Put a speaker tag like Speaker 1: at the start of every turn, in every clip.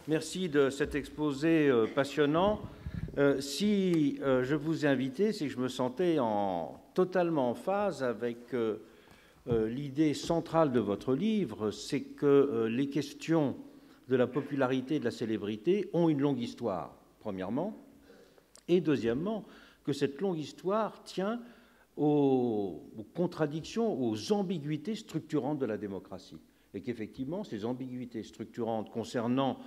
Speaker 1: Merci de cet exposé passionnant. Si je vous ai invité, c'est que je me sentais totalement en phase avec l'idée centrale de votre livre, c'est que les questions de la popularité et de la célébrité ont une longue histoire, premièrement, et deuxièmement, que cette longue histoire tient aux contradictions, aux ambiguïtés structurantes de la démocratie, et qu'effectivement, ces ambiguïtés structurantes concernant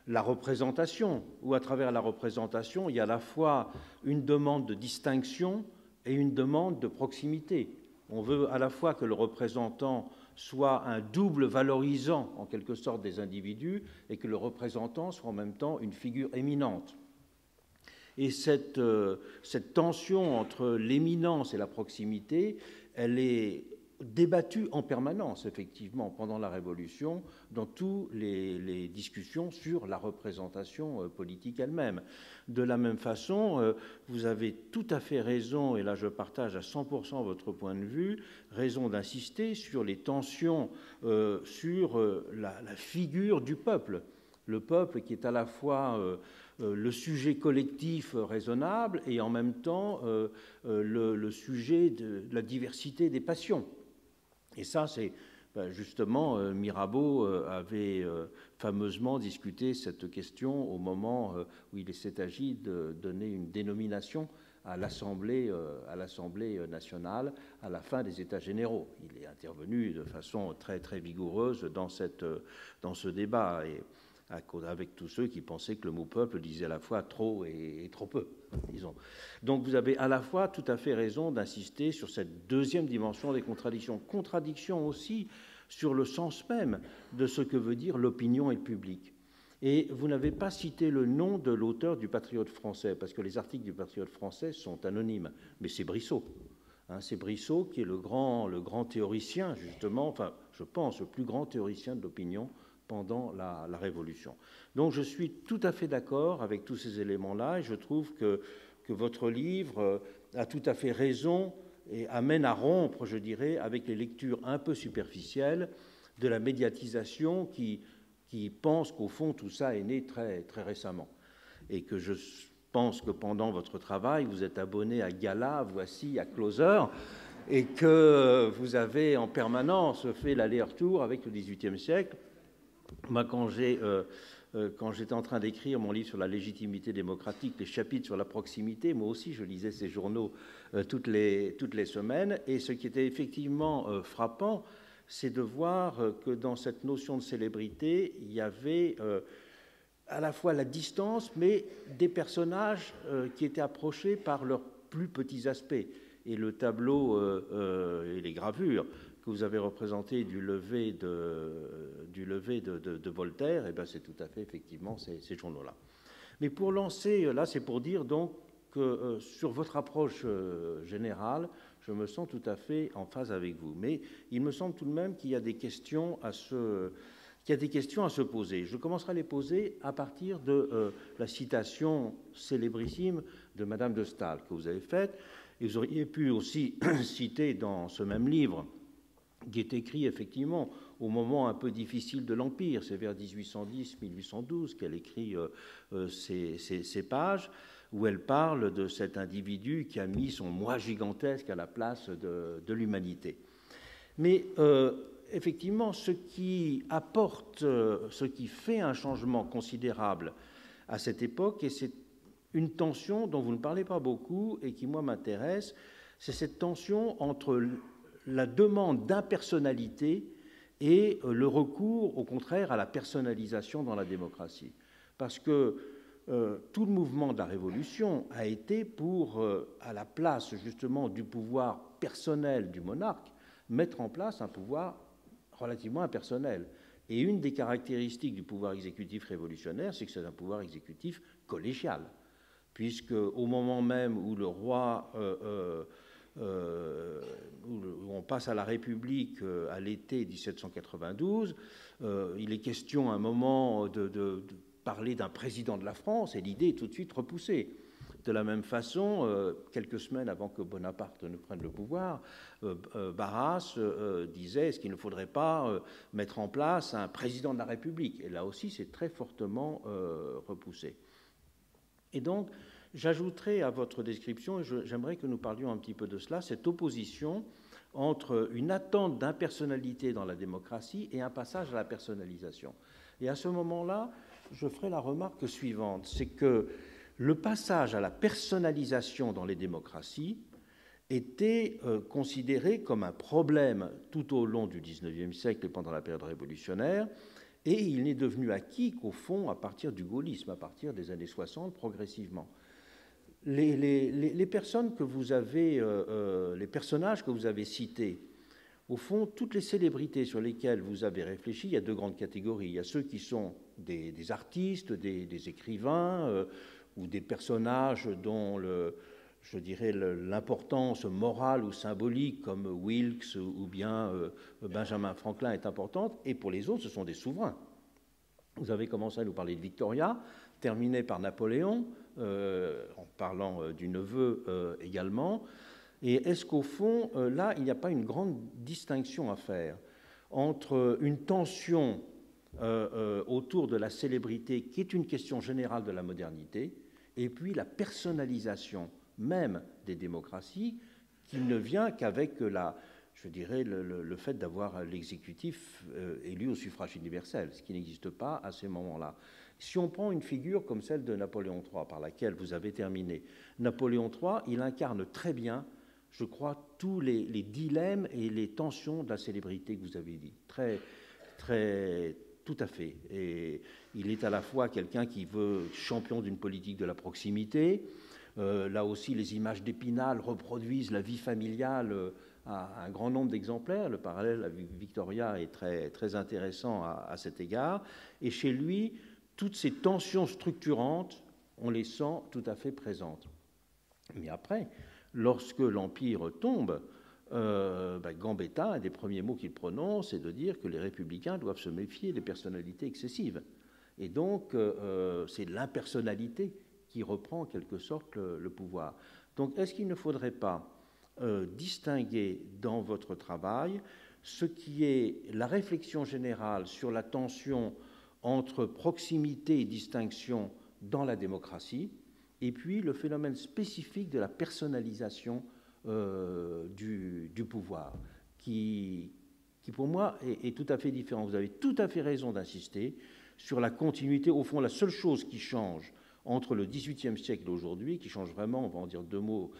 Speaker 1: la représentation, où à travers la représentation, il y a à la fois une demande de distinction et une demande de proximité. On veut à la fois que le représentant soit un double valorisant, en quelque sorte, des individus, et que le représentant soit en même temps une figure éminente. Et cette tension entre l'éminence et la proximité, elle est débattue en permanence, effectivement, pendant la Révolution, dans toutes les discussions sur la représentation politique elle-même. De la même façon, vous avez tout à fait raison, et là je partage à 100% votre point de vue, raison d'insister sur les tensions, sur la figure du peuple. Le peuple qui est à la fois le sujet collectif raisonnable et en même temps le sujet de la diversité des passions. Et ça, c'est justement, Mirabeau avait fameusement discuté cette question au moment où il s'est agi de donner une dénomination à l'Assemblée nationale à la fin des États généraux. Il est intervenu de façon très, très vigoureuse dans ce débat. Et avec tous ceux qui pensaient que le mot peuple disait à la fois trop et trop peu, disons. Donc vous avez à la fois tout à fait raison d'insister sur cette deuxième dimension des contradictions. Contradictions aussi sur le sens même de ce que veut dire l'opinion et le public. Et vous n'avez pas cité le nom de l'auteur du Patriote français, parce que les articles du Patriote français sont anonymes, mais c'est Brissot. C'est Brissot qui est le grand théoricien, justement, enfin, je pense, le plus grand théoricien de l'opinion pendant la Révolution. Donc je suis tout à fait d'accord avec tous ces éléments-là et je trouve que votre livre a tout à fait raison et amène à rompre, je dirais, avec les lectures un peu superficielles de la médiatisation qui pense qu'au fond tout ça est né très, très récemment. Et que je pense que pendant votre travail, vous êtes abonné à Gala, Voici, à Closer, et que vous avez en permanence fait l'aller-retour avec le XVIIIe siècle. Moi, quand j'étais en train d'écrire mon livre sur la légitimité démocratique, les chapitres sur la proximité, moi aussi, je lisais ces journaux toutes les semaines. Et ce qui était effectivement frappant, c'est de voir que dans cette notion de célébrité, il y avait à la fois la distance, mais des personnages qui étaient approchés par leurs plus petits aspects. Et le tableau et les gravures que vous avez représenté du lever de Voltaire, eh bien c'est tout à fait effectivement ces journaux-là. Mais pour lancer, là c'est pour dire donc que sur votre approche générale, je me sens tout à fait en phase avec vous. Mais il me semble tout de même qu'il y a des questions à se poser. Je commencerai à les poser à partir de la citation célébrissime de Madame de Staël que vous avez faite. Et vous auriez pu aussi citer dans ce même livre, qui est écrit effectivement au moment un peu difficile de l'Empire, c'est vers 1810-1812 qu'elle écrit ces pages, où elle parle de cet individu qui a mis son moi gigantesque à la place de l'humanité. Mais effectivement, ce qui apporte, ce qui fait un changement considérable à cette époque, et c'est une tension dont vous ne parlez pas beaucoup et qui, moi, m'intéresse, c'est cette tension entre la demande d'impersonnalité et le recours, au contraire, à la personnalisation dans la démocratie. Parce que tout le mouvement de la Révolution a été pour, à la place justement du pouvoir personnel du monarque, mettre en place un pouvoir relativement impersonnel. Et une des caractéristiques du pouvoir exécutif révolutionnaire, c'est que c'est un pouvoir exécutif collégial, puisque au moment même où le roi, où on passe à la République à l'été 1792, il est question à un moment de parler d'un président de la France, et l'idée est tout de suite repoussée. De la même façon, quelques semaines avant que Bonaparte ne prenne le pouvoir, Barras disait est-ce qu'il ne faudrait pas mettre en place un président de la République? Et là aussi, c'est très fortement repoussé. Et donc, j'ajouterai à votre description, et j'aimerais que nous parlions un petit peu de cela, cette opposition entre une attente d'impersonnalité dans la démocratie et un passage à la personnalisation. Et à ce moment-là, je ferai la remarque suivante, c'est que le passage à la personnalisation dans les démocraties était considéré comme un problème tout au long du XIXe siècle et pendant la période révolutionnaire, et il n'est devenu acquis qu'au fond, à partir du gaullisme, à partir des années 60, progressivement. Les personnes que vous avez, les personnages que vous avez cités, au fond, toutes les célébrités sur lesquelles vous avez réfléchi, il y a deux grandes catégories. Il y a ceux qui sont des artistes, des écrivains, ou des personnages dont je dirais l'importance morale ou symbolique, comme Wilkes ou bien Benjamin Franklin, est importante. Et pour les autres, ce sont des souverains. Vous avez commencé à nous parler de Victoria, terminé par Napoléon, en parlant du neveu également. Et est-ce qu'au fond, là, il n'y a pas une grande distinction à faire entre une tension autour de la célébrité, qui est une question générale de la modernité, et puis la personnalisation même des démocraties, qui ne vient qu'avec je dirais, le fait d'avoir l'exécutif élu au suffrage universel, ce qui n'existe pas à ces moments-là. Si on prend une figure comme celle de Napoléon III, par laquelle vous avez terminé, Napoléon III, il incarne très bien, je crois, tous les dilemmes et les tensions de la célébrité que vous avez dit. Tout à fait. Et il est à la fois quelqu'un qui veut champion d'une politique de la proximité. Là aussi, les images d'Épinal reproduisent la vie familiale à un grand nombre d'exemplaires. Le parallèle avec Victoria est très intéressant à cet égard. Et chez lui, toutes ces tensions structurantes, on les sent tout à fait présentes. Mais après, lorsque l'Empire tombe, Gambetta, un des premiers mots qu'il prononce, c'est de dire que les républicains doivent se méfier des personnalités excessives. Et donc, c'est l'impersonnalité qui reprend en quelque sorte le pouvoir. Donc, est-ce qu'il ne faudrait pas distinguer dans votre travail ce qui est la réflexion générale sur la tension entre proximité et distinction dans la démocratie, et puis le phénomène spécifique de la personnalisation du pouvoir, qui pour moi est tout à fait différent. Vous avez tout à fait raison d'insister sur la continuité. Au fond, la seule chose qui change entre le XVIIIe siècle et aujourd'hui, qui change vraiment, on va en dire deux mots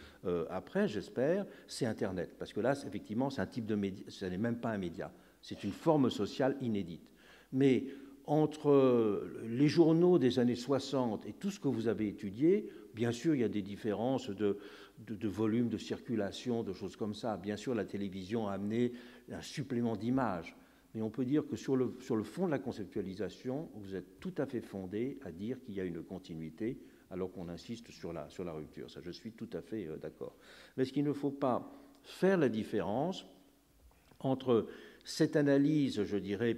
Speaker 1: après, j'espère, c'est Internet. Parce que là, effectivement, c'est un type de média, ce n'est même pas un média, c'est une forme sociale inédite. Mais entre les journaux des années 60 et tout ce que vous avez étudié, bien sûr, il y a des différences de volume, de circulation, de choses comme ça. Bien sûr, la télévision a amené un supplément d'images. Mais on peut dire que sur le fond de la conceptualisation, vous êtes tout à fait fondé à dire qu'il y a une continuité, alors qu'on insiste sur la rupture. Ça, je suis tout à fait d'accord. Mais est-ce qu'il ne faut pas faire la différence entre cette analyse, je dirais,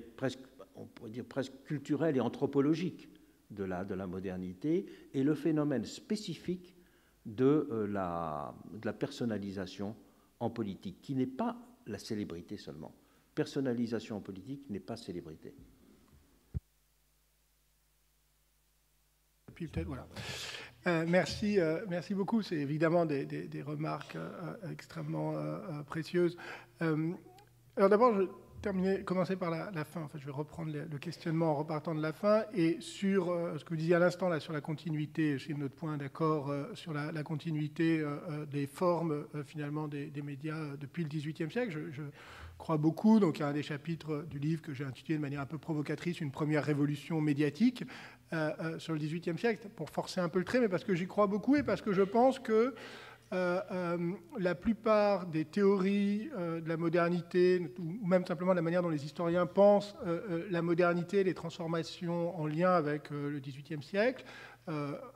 Speaker 1: on pourrait dire presque culturelle et anthropologique de la modernité, et le phénomène spécifique de la personnalisation en politique, qui n'est pas la célébrité seulement. Personnalisation en politique n'est pas célébrité.
Speaker 2: Et puis peut-être, voilà. Merci beaucoup. C'est évidemment des remarques extrêmement précieuses. Alors d'abord, je vais commencer par la fin. Enfin, je vais reprendre le questionnement en repartant de la fin. Et sur ce que vous disiez à l'instant, là, sur la continuité, j'ai notre point d'accord sur la continuité des formes, finalement, des médias depuis le XVIIIe siècle. Je crois beaucoup. Donc, il y a un des chapitres du livre que j'ai intitulé de manière un peu provocatrice « Une première révolution médiatique » sur le XVIIIe siècle, pour forcer un peu le trait, mais parce que j'y crois beaucoup et parce que je pense que la plupart des théories de la modernité, ou même simplement la manière dont les historiens pensent la modernité, les transformations en lien avec le XVIIIe siècle,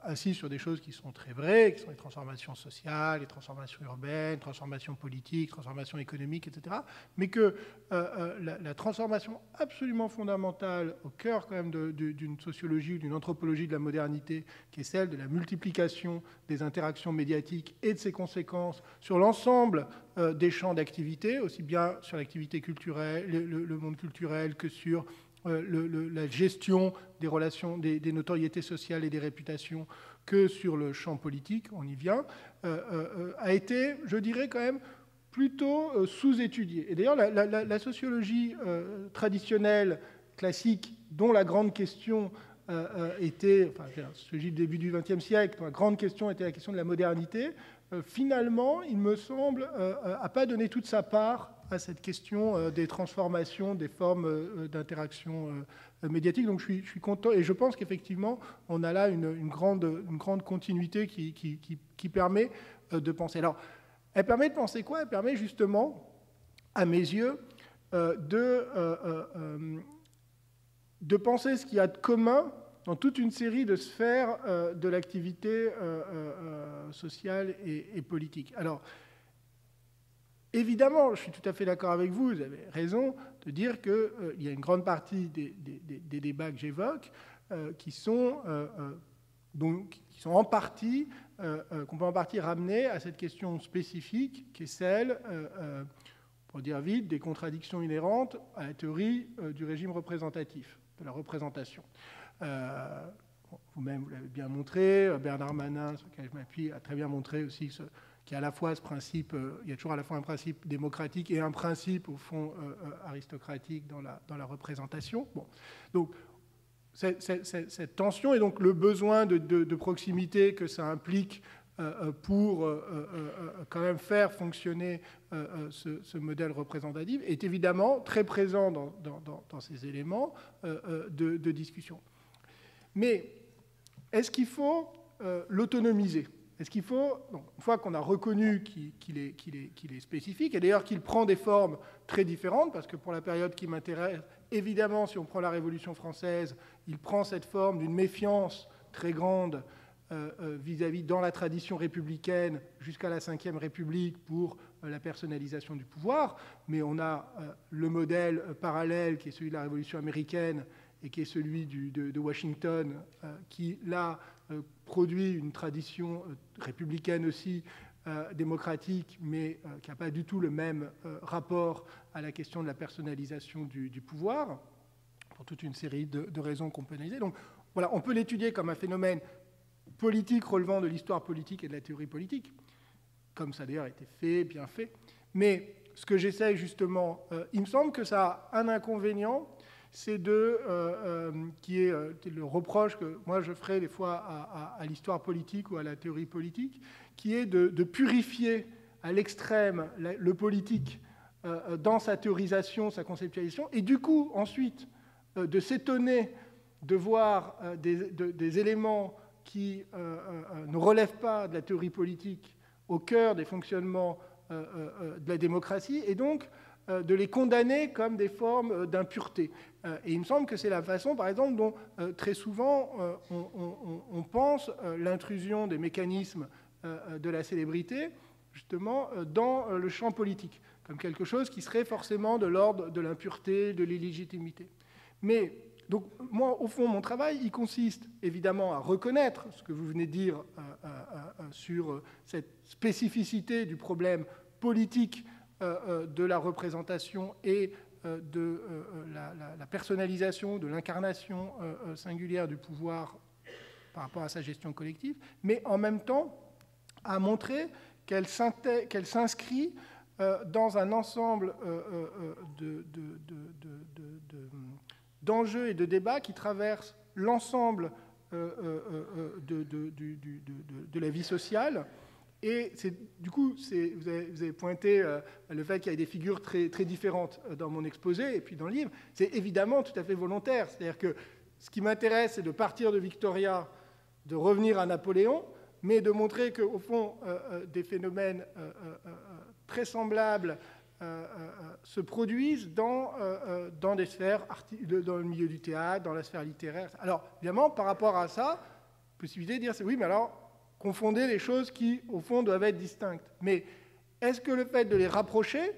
Speaker 2: insiste sur des choses qui sont très vraies, qui sont les transformations sociales, les transformations urbaines, transformations politiques, transformations économiques, etc. Mais que la transformation absolument fondamentale au cœur quand même d'une sociologie ou d'une anthropologie de la modernité, qui est celle de la multiplication des interactions médiatiques et de ses conséquences sur l'ensemble des champs d'activité, aussi bien sur l'activité culturelle, le monde culturel, que sur la gestion des relations, des notoriétés sociales et des réputations, que sur le champ politique, on y vient, a été, je dirais quand même, plutôt sous-étudiée. Et d'ailleurs, la sociologie traditionnelle, classique, dont la grande question était, enfin, la sociologie du début du XXe siècle, dont la grande question était la question de la modernité, finalement, il me semble, n'a pas donné toute sa part à cette question des transformations, des formes d'interaction médiatique. Donc je suis content, et je pense qu'effectivement, on a là une grande continuité qui permet de penser. Alors, elle permet de penser quoi? Elle permet justement, à mes yeux, de penser ce qu'il y a de commun dans toute une série de sphères de l'activité sociale et politique. Alors, évidemment, je suis tout à fait d'accord avec vous, vous avez raison de dire qu'il y a une grande partie des débats que j'évoque qui sont en partie, qu'on peut en partie ramener à cette question spécifique qui est celle, pour dire vite, des contradictions inhérentes à la théorie du régime représentatif, de la représentation. Vous-même, vous l'avez bien montré, Bernard Manin, sur lequel je m'appuie, a très bien montré aussi qu'il y a à la fois ce principe, il y a toujours à la fois un principe démocratique et un principe, au fond, aristocratique dans la représentation. Bon. Donc, cette tension et donc le besoin de proximité que ça implique pour quand même faire fonctionner ce modèle représentatif est évidemment très présent dans ces éléments de discussion. Mais est-ce qu'il faut l'autonomiser? Est-ce qu'il faut, donc, une fois qu'on a reconnu qu'il est spécifique, et d'ailleurs qu'il prend des formes très différentes, parce que pour la période qui m'intéresse, évidemment, si on prend la Révolution française, il prend cette forme d'une méfiance très grande vis-à-vis, dans la tradition républicaine, jusqu'à la Ve République, pour la personnalisation du pouvoir, mais on a le modèle parallèle qui est celui de la Révolution américaine et qui est celui de Washington, qui, là, produit une tradition républicaine aussi, démocratique, mais qui n'a pas du tout le même rapport à la question de la personnalisation du pouvoir, pour toute une série de raisons qu'on peut analyser. Donc, voilà, on peut l'étudier comme un phénomène politique relevant de l'histoire politique et de la théorie politique, comme ça d'ailleurs a été fait, bien fait. Mais ce que j'essaie justement, il me semble que ça a un inconvénient, c'est qui est le reproche que moi je ferai des fois à l'histoire politique ou à la théorie politique, qui est de purifier à l'extrême le politique dans sa théorisation, sa conceptualisation, et du coup ensuite de s'étonner de voir des éléments qui ne relèvent pas de la théorie politique au cœur des fonctionnements de la démocratie, et donc de les condamner comme des formes d'impureté. Et il me semble que c'est la façon, par exemple, dont très souvent on pense l'intrusion des mécanismes de la célébrité, justement, dans le champ politique, comme quelque chose qui serait forcément de l'ordre de l'impureté, de l'illégitimité. Mais, donc, moi, au fond, mon travail, il consiste évidemment à reconnaître ce que vous venez de dire sur cette spécificité du problème politique de la représentation et de la personnalisation, de l'incarnation singulière du pouvoir par rapport à sa gestion collective, mais en même temps à montrer qu'elle s'inscrit dans un ensemble d'enjeux et de débats qui traversent l'ensemble de la vie sociale. Et du coup, vous avez pointé le fait qu'il y ait des figures très, très différentes dans mon exposé et puis dans le livre. C'est évidemment tout à fait volontaire. C'est-à-dire que ce qui m'intéresse, c'est de partir de Victoria, de revenir à Napoléon, mais de montrer qu'au fond, des phénomènes très semblables se produisent dans des sphères, dans le milieu du théâtre, dans la sphère littéraire. Alors, évidemment, par rapport à ça, possibilité de dire, oui, mais alors, confondez les choses qui, au fond, doivent être distinctes. Mais est-ce que le fait de les rapprocher,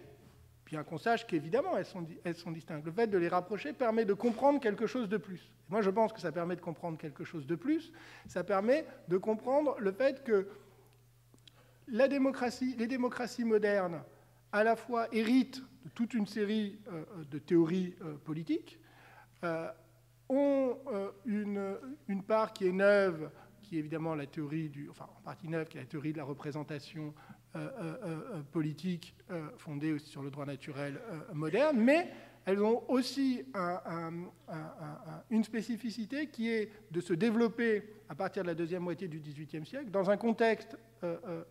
Speaker 2: bien qu'on sache qu'évidemment elles sont distinctes, le fait de les rapprocher permet de comprendre quelque chose de plus. Moi, je pense que ça permet de comprendre quelque chose de plus. Ça permet de comprendre le fait que les démocraties modernes, à la fois héritent de toute une série de théories politiques, ont une part qui est neuve, qui est évidemment la théorie en partie neuve, qui est la théorie de la représentation politique fondée aussi sur le droit naturel moderne, mais elles ont aussi une spécificité qui est de se développer à partir de la deuxième moitié du XVIIIe siècle dans un contexte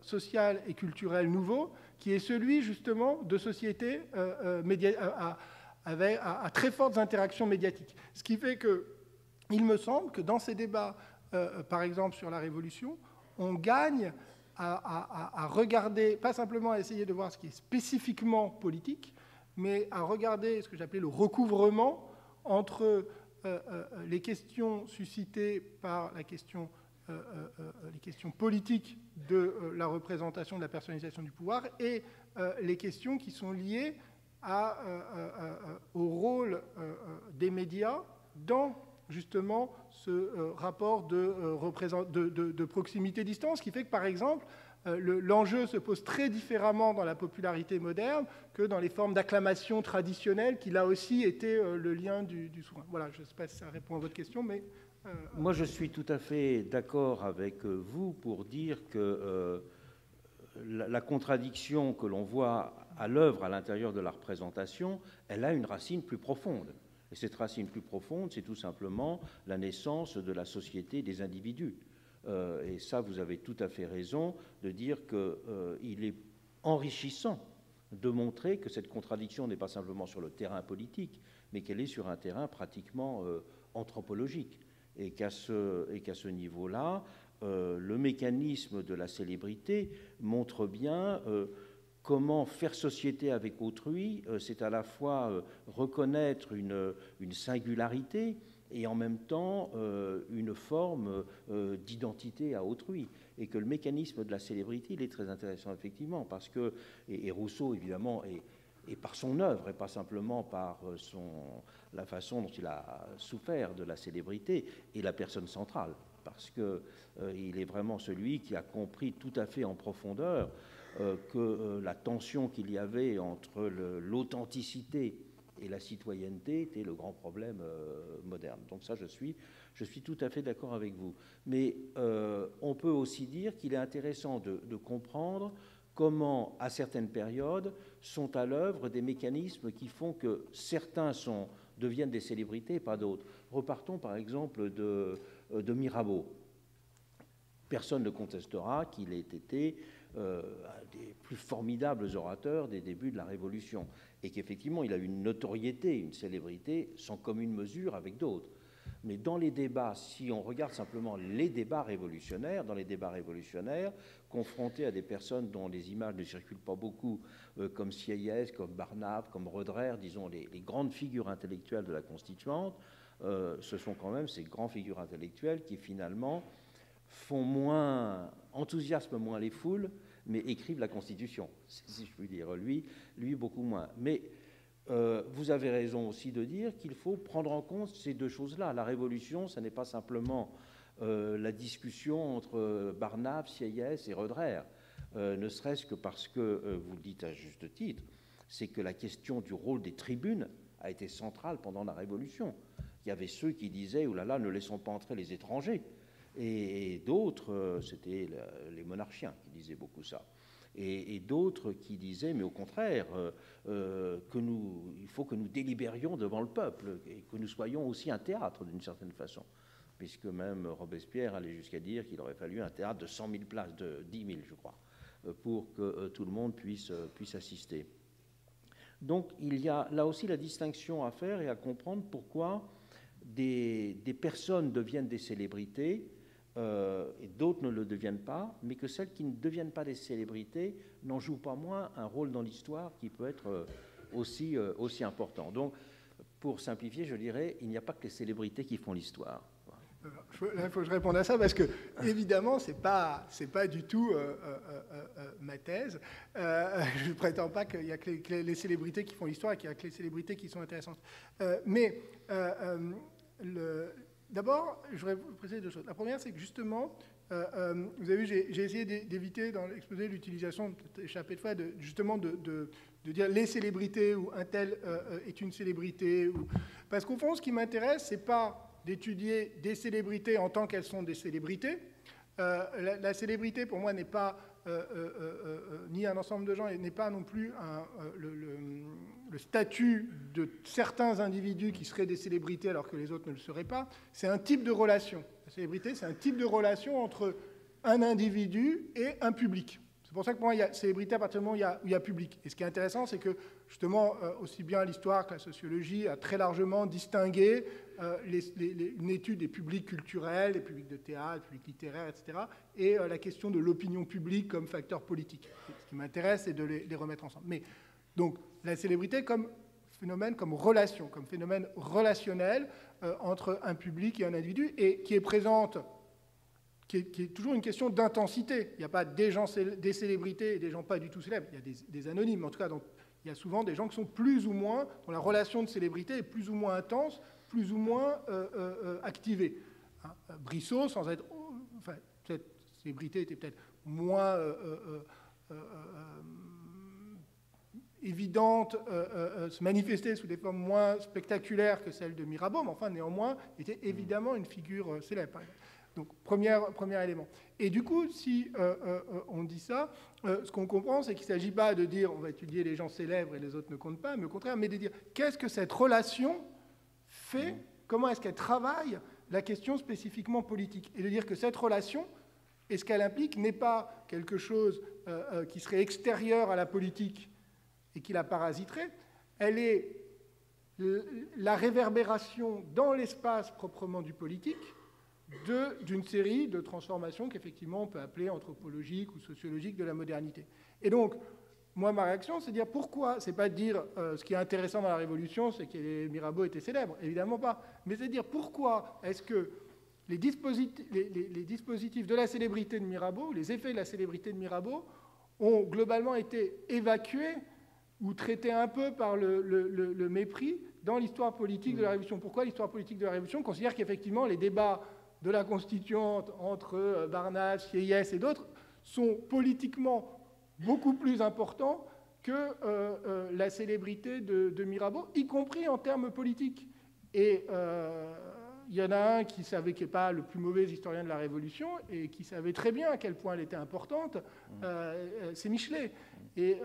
Speaker 2: social et culturel nouveau, qui est celui justement de sociétés à très fortes interactions médiatiques. Ce qui fait qu'il me semble que dans ces débats, par exemple sur la Révolution, on gagne à regarder, pas simplement à essayer de voir ce qui est spécifiquement politique, mais à regarder ce que j'appelais le recouvrement entre les questions suscitées par les questions politiques de la représentation, de la personnalisation du pouvoir, et les questions qui sont liées au rôle des médias dans justement ce rapport de proximité-distance, qui fait que, par exemple, l'enjeu se pose très différemment dans la popularité moderne que dans les formes d'acclamation traditionnelles, qui là aussi étaient le lien du souverain. Voilà, je ne sais pas si ça répond à votre question, mais...
Speaker 1: Moi, je suis tout à fait d'accord avec vous pour dire que la contradiction que l'on voit à l'œuvre à l'intérieur de la représentation, elle a une racine plus profonde. Et cette racine plus profonde, c'est tout simplement la naissance de la société des individus. Et ça, vous avez tout à fait raison de dire qu'il est enrichissant de montrer que cette contradiction n'est pas simplement sur le terrain politique, mais qu'elle est sur un terrain pratiquement anthropologique. Et qu'à ce niveau-là, le mécanisme de la célébrité montre bien comment faire société avec autrui, c'est à la fois reconnaître une singularité et en même temps une forme d'identité à autrui. Et que le mécanisme de la célébrité, il est très intéressant, effectivement, parce que, et Rousseau, évidemment, et par son œuvre, et pas simplement par la façon dont il a souffert de la célébrité, est la personne centrale, parce qu'il est vraiment celui qui a compris tout à fait en profondeur que la tension qu'il y avait entre l'authenticité et la citoyenneté était le grand problème moderne. Donc ça, je suis tout à fait d'accord avec vous. Mais on peut aussi dire qu'il est intéressant de comprendre comment, à certaines périodes, sont à l'œuvre des mécanismes qui font que certains deviennent des célébrités et pas d'autres. Repartons par exemple de Mirabeau. Personne ne contestera qu'il ait été un des plus formidables orateurs des débuts de la Révolution et qu'effectivement il a une notoriété, une célébrité sans commune mesure avec d'autres. Mais dans les débats, si on regarde simplement les débats révolutionnaires, dans les débats révolutionnaires, confrontés à des personnes dont les images ne circulent pas beaucoup, comme Sieyès, comme Barnave, comme Roederer, disons les grandes figures intellectuelles de la Constituante, ce sont quand même ces grandes figures intellectuelles qui finalement enthousiasment moins les foules, mais écrivent la Constitution, si je puis dire. Lui beaucoup moins. Mais vous avez raison aussi de dire qu'il faut prendre en compte ces deux choses-là. La Révolution, ce n'est pas simplement la discussion entre Barnave, Sieyès et Roederer, ne serait-ce que parce que, vous le dites à juste titre, c'est que la question du rôle des tribunes a été centrale pendant la Révolution. Il y avait ceux qui disaient « Oh là là, ne laissons pas entrer les étrangers ». Et d'autres, c'était les monarchiens qui disaient beaucoup ça. Et d'autres qui disaient, mais au contraire, il faut que nous délibérions devant le peuple et que nous soyons aussi un théâtre d'une certaine façon, puisque même Robespierre allait jusqu'à dire qu'il aurait fallu un théâtre de 100 000 places, de 10 000 je crois, pour que tout le monde puisse assister. Donc il y a là aussi la distinction à faire et à comprendre pourquoi des personnes deviennent des célébrités et d'autres ne le deviennent pas, mais que celles qui ne deviennent pas des célébrités n'en jouent pas moins un rôle dans l'histoire qui peut être aussi important. Donc, pour simplifier, je dirais, il n'y a pas que les célébrités qui font l'histoire.
Speaker 2: Là, il faut que je réponde à ça parce que, évidemment, c'est pas du tout ma thèse. Je ne prétends pas qu'il y a que les célébrités qui font l'histoire et qu'il y a que les célébrités qui sont intéressantes. D'abord, je voudrais vous préciser deux choses. La première, c'est que justement, vous avez vu, j'ai essayé d'éviter dans l'exposé l'utilisation, échappé de fois, justement de dire les célébrités ou un tel est une célébrité. Parce qu'au fond, ce qui m'intéresse, c'est pas d'étudier des célébrités en tant qu'elles sont des célébrités. La célébrité, pour moi, n'est pas ni un ensemble de gens, et n'est pas non plus le statut de certains individus qui seraient des célébrités alors que les autres ne le seraient pas. C'est un type de relation. La célébrité, c'est un type de relation entre un individu et un public. C'est pour ça que pour moi, il y a célébrité à partir du moment où il y a public. Et ce qui est intéressant, c'est que justement, aussi bien l'histoire que la sociologie a très largement distingué une étude des publics culturels, des publics de théâtre, des publics littéraires, etc., et la question de l'opinion publique comme facteur politique. Ce qui m'intéresse, c'est de les remettre ensemble. Mais donc, la célébrité comme phénomène, comme relation, comme phénomène relationnel entre un public et un individu, et qui est présente, qui est toujours une question d'intensité. Il n'y a pas des célébrités et des gens pas du tout célèbres. Il y a des anonymes, en tout cas. Donc, il y a souvent des gens qui sont plus ou moins, dont la relation de célébrité est plus ou moins intense, plus ou moins activée. Hein, Brissot, sans être... Enfin, cette célébrité était peut-être moins évidente, se manifestait sous des formes moins spectaculaires que celle de Mirabeau, mais enfin, néanmoins, était évidemment une figure célèbre. Donc, premier élément. Et du coup, si on dit ça, ce qu'on comprend, c'est qu'il ne s'agit pas de dire on va étudier les gens célèbres et les autres ne comptent pas, mais au contraire, mais de dire qu'est-ce que cette relation fait, comment est-ce qu'elle travaille la question spécifiquement politique. Et de dire que cette relation, et ce qu'elle implique, n'est pas quelque chose qui serait extérieur à la politique et qui la parasiterait, elle est la réverbération dans l'espace proprement du politique d'une série de transformations qu'effectivement on peut appeler anthropologiques ou sociologiques de la modernité. Et donc, moi, ma réaction, c'est de dire pourquoi, c'est pas de dire ce qui est intéressant dans la Révolution, c'est que Mirabeau était célèbre, évidemment pas, mais c'est de dire pourquoi est-ce que les dispositifs de la célébrité de Mirabeau, les effets de la célébrité de Mirabeau, ont globalement été évacués ou traités un peu par le mépris dans l'histoire politique de la Révolution. Pourquoi l'histoire politique de la Révolution considère qu'effectivement les débats de la Constituante entre Barnave, Sieyès et d'autres sont politiquement beaucoup plus importants que la célébrité de Mirabeau, y compris en termes politiques. Et il y en a un qui savait qu'il n'est pas le plus mauvais historien de la Révolution et qui savait très bien à quel point elle était importante, c'est Michelet. Et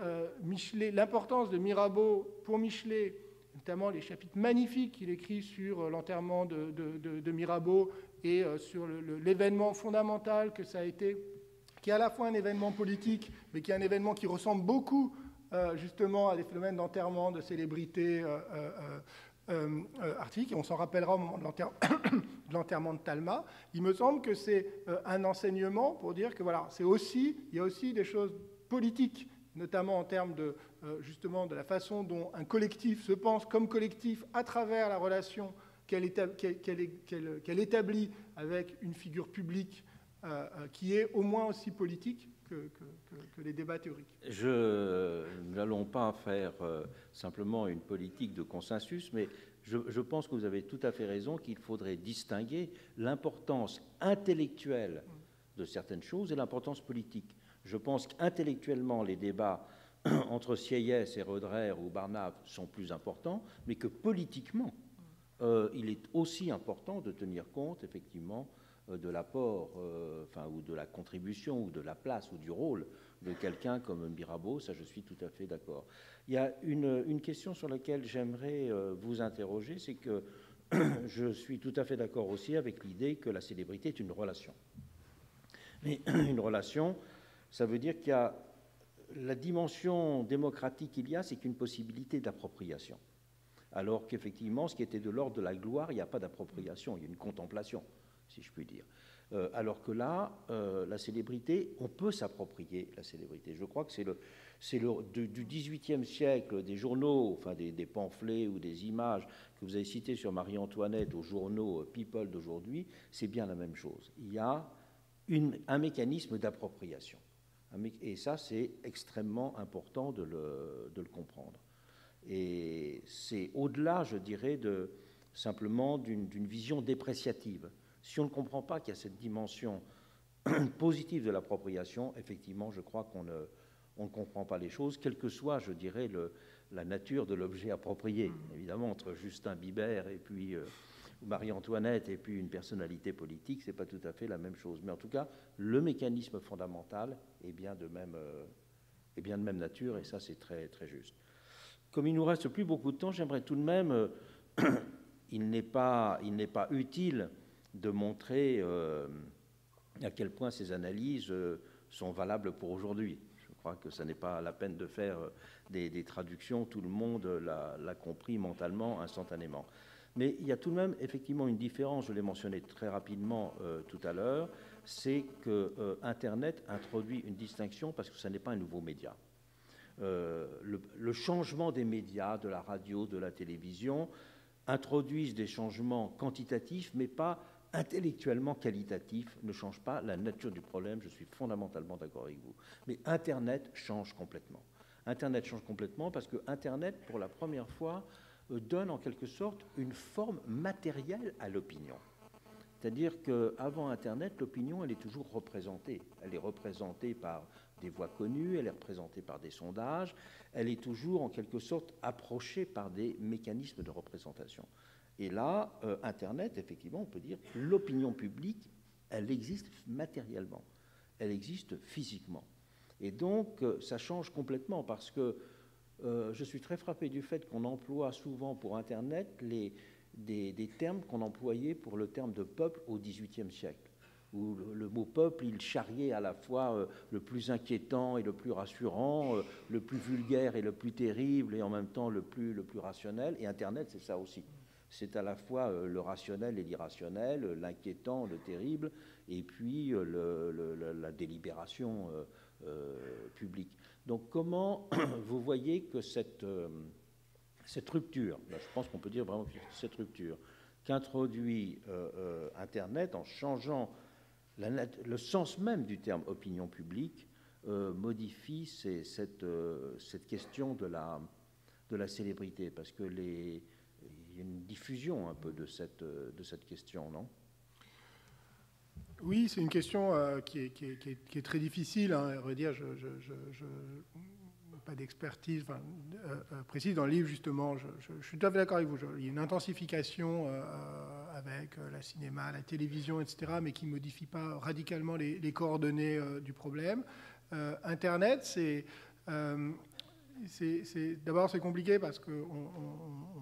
Speaker 2: Michelet, l'importance de Mirabeau pour Michelet, notamment les chapitres magnifiques qu'il écrit sur l'enterrement de Mirabeau et sur l'événement fondamental que ça a été, qui est à la fois un événement politique, mais qui est un événement qui ressemble beaucoup justement à des phénomènes d'enterrement, de célébrité artistique, et on s'en rappellera au moment de l'enterrement de Talma. Il me semble que c'est un enseignement pour dire que voilà, il y a aussi des choses politiques, notamment en termes justement de la façon dont un collectif se pense comme collectif à travers la relation qu'elle établit avec une figure publique qui est au moins aussi politique que les débats théoriques.
Speaker 1: Nous n'allons pas faire simplement une politique de consensus, mais je pense que vous avez tout à fait raison qu'il faudrait distinguer l'importance intellectuelle de certaines choses et l'importance politique. Je pense qu'intellectuellement, les débats entre Sieyès et Roederer ou Barnave sont plus importants, mais que politiquement, il est aussi important de tenir compte, effectivement, de l'apport, ou de la contribution, ou de la place, ou du rôle de quelqu'un comme Mirabeau. Ça, je suis tout à fait d'accord. Il y a une question sur laquelle j'aimerais vous interroger, c'est que je suis tout à fait d'accord aussi avec l'idée que la célébrité est une relation. Mais une relation, ça veut dire qu'il y a la dimension démocratique qu'il y a, c'est qu'une possibilité d'appropriation. Alors qu'effectivement, ce qui était de l'ordre de la gloire, il n'y a pas d'appropriation, il y a une contemplation, si je puis dire. Alors que là, la célébrité, on peut s'approprier la célébrité. Je crois que c'est du XVIIIe siècle, des journaux, enfin des pamphlets ou des images que vous avez citées sur Marie-Antoinette aux journaux People d'aujourd'hui, c'est bien la même chose. Il y a un mécanisme d'appropriation. Et ça, c'est extrêmement important de le comprendre. Et c'est au-delà, je dirais, simplement d'une vision dépréciative. Si on ne comprend pas qu'il y a cette dimension positive de l'appropriation, effectivement, je crois qu'on ne comprend pas les choses, quelle que soit, je dirais, la nature de l'objet approprié. Évidemment, entre Justin Bieber et puis Marie-Antoinette et puis une personnalité politique, c'est pas tout à fait la même chose. Mais en tout cas, le mécanisme fondamental est bien de même nature, et ça, c'est très, très juste. Comme il ne nous reste plus beaucoup de temps, j'aimerais tout de même, il n'est pas utile de montrer à quel point ces analyses sont valables pour aujourd'hui. Je crois que ce n'est pas la peine de faire des traductions, tout le monde l'a compris mentalement, instantanément. Mais il y a tout de même effectivement une différence, je l'ai mentionné très rapidement tout à l'heure, c'est que Internet introduit une distinction parce que ce n'est pas un nouveau média. Le changement des médias, de la radio, de la télévision, introduisent des changements quantitatifs, mais pas intellectuellement qualitatifs, ne changent pas la nature du problème, je suis fondamentalement d'accord avec vous. Mais Internet change complètement. Internet change complètement parce que Internet, pour la première fois, donne en quelque sorte une forme matérielle à l'opinion. C'est-à-dire qu'avant Internet, l'opinion, elle est toujours représentée. Elle est représentée par des voix connues, elle est représentée par des sondages, elle est toujours en quelque sorte approchée par des mécanismes de représentation. Et là, Internet, effectivement, on peut dire l'opinion publique, elle existe matériellement, elle existe physiquement. Et donc, ça change complètement parce que je suis très frappé du fait qu'on emploie souvent pour Internet des termes qu'on employait pour le terme de peuple au XVIIIe siècle, où le mot peuple, il charriait à la fois le plus inquiétant et le plus rassurant, le plus vulgaire et le plus terrible, et en même temps le plus rationnel. Et Internet, c'est ça aussi. C'est à la fois le rationnel et l'irrationnel, l'inquiétant, le terrible, et puis la délibération publique. Donc comment vous voyez que cette rupture, je pense qu'on peut dire vraiment cette rupture, qu'introduit Internet en changeant le sens même du terme opinion publique, modifie cette question de la célébrité, parce que il y a une diffusion un peu de cette question, non ?
Speaker 2: Oui, c'est une question qui est très difficile. Hein, à vrai dire, je pas d'expertise précise dans le livre, justement. Je suis tout à fait d'accord avec vous. Il y a une intensification avec la cinéma, la télévision, etc., mais qui ne modifie pas radicalement les coordonnées du problème. Internet, d'abord, c'est compliqué parce qu'on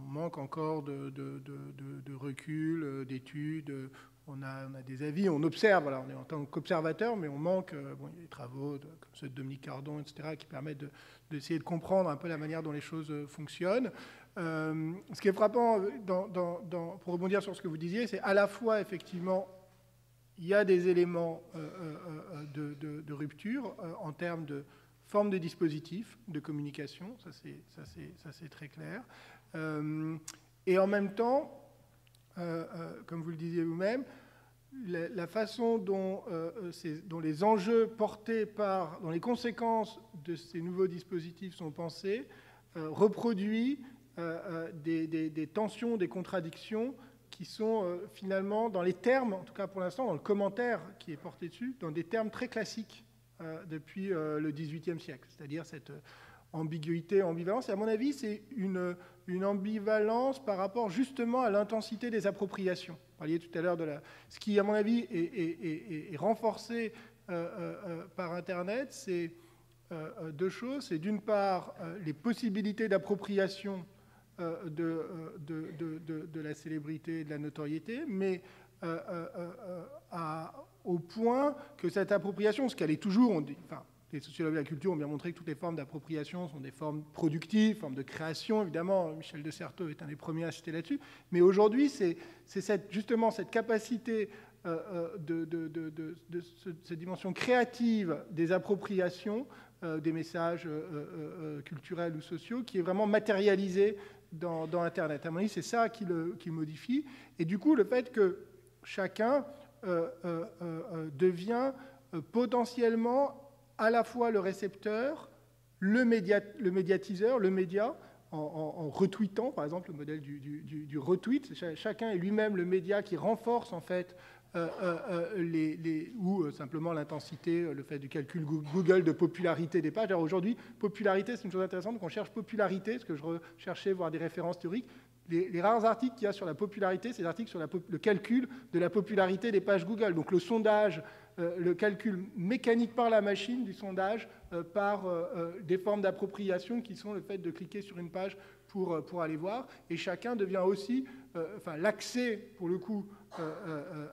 Speaker 2: manque encore de recul, d'études. On a des avis, on observe, voilà, on est en tant qu'observateur, mais on manque, il y a des travaux comme ceux de Dominique Cardon, etc., qui permettent d'essayer de comprendre un peu la manière dont les choses fonctionnent. Ce qui est frappant, pour rebondir sur ce que vous disiez, c'est à la fois, effectivement, il y a des éléments de rupture en termes de forme de dispositifs de communication, ça c'est très clair. Et en même temps, comme vous le disiez vous-même, la façon dont les enjeux portés dont les conséquences de ces nouveaux dispositifs sont pensés, reproduit des tensions, des contradictions qui sont finalement dans les termes, en tout cas pour l'instant, dans le commentaire qui est porté dessus, dans des termes très classiques depuis le XVIIIe siècle, c'est-à-dire cette ambiguïté, ambivalence. Et à mon avis, c'est une ambivalence par rapport justement à l'intensité des appropriations. Vous parliez tout à l'heure de ce qui, à mon avis, est renforcé par Internet, c'est deux choses. C'est d'une part les possibilités d'appropriation de la célébrité et de la notoriété, mais au point que cette appropriation, ce qu'elle est toujours, les sociologues de la culture ont bien montré que toutes les formes d'appropriation sont des formes productives, formes de création. Évidemment, Michel de Certeau est un des premiers à citer là-dessus. Mais aujourd'hui, c'est justement cette capacité cette dimension créative des appropriations des messages culturels ou sociaux qui est vraiment matérialisée dans Internet. À mon avis, c'est ça qui le modifie. Et du coup, le fait que chacun devient potentiellement à la fois le récepteur, le médiatiseur, le média, en retweetant, par exemple, le modèle du retweet. Chacun est lui-même le média qui renforce, en fait, ou simplement l'intensité, le fait du calcul Google de popularité des pages. Alors aujourd'hui, popularité, c'est une chose intéressante, donc on cherche popularité, parce que je recherchais voir des références théoriques. Les rares articles qu'il y a sur la popularité, c'est des articles sur le calcul de la popularité des pages Google. Donc le sondage, le calcul mécanique par la machine du sondage, par des formes d'appropriation qui sont le fait de cliquer sur une page pour aller voir. Et chacun devient aussi, l'accès, pour le coup,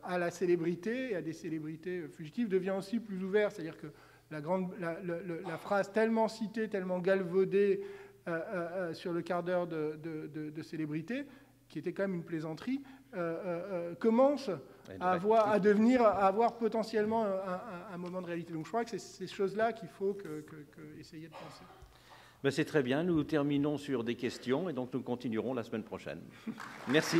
Speaker 2: à la célébrité et à des célébrités fugitives devient aussi plus ouvert. C'est-à-dire que la phrase tellement citée, tellement galvaudée sur le quart d'heure de célébrité, qui était quand même une plaisanterie, commence à avoir potentiellement un moment de réalité. Donc je crois que c'est ces choses-là qu'il faut essayer de penser.
Speaker 1: Ben c'est très bien, nous terminons sur des questions et donc nous continuerons la semaine prochaine. Merci.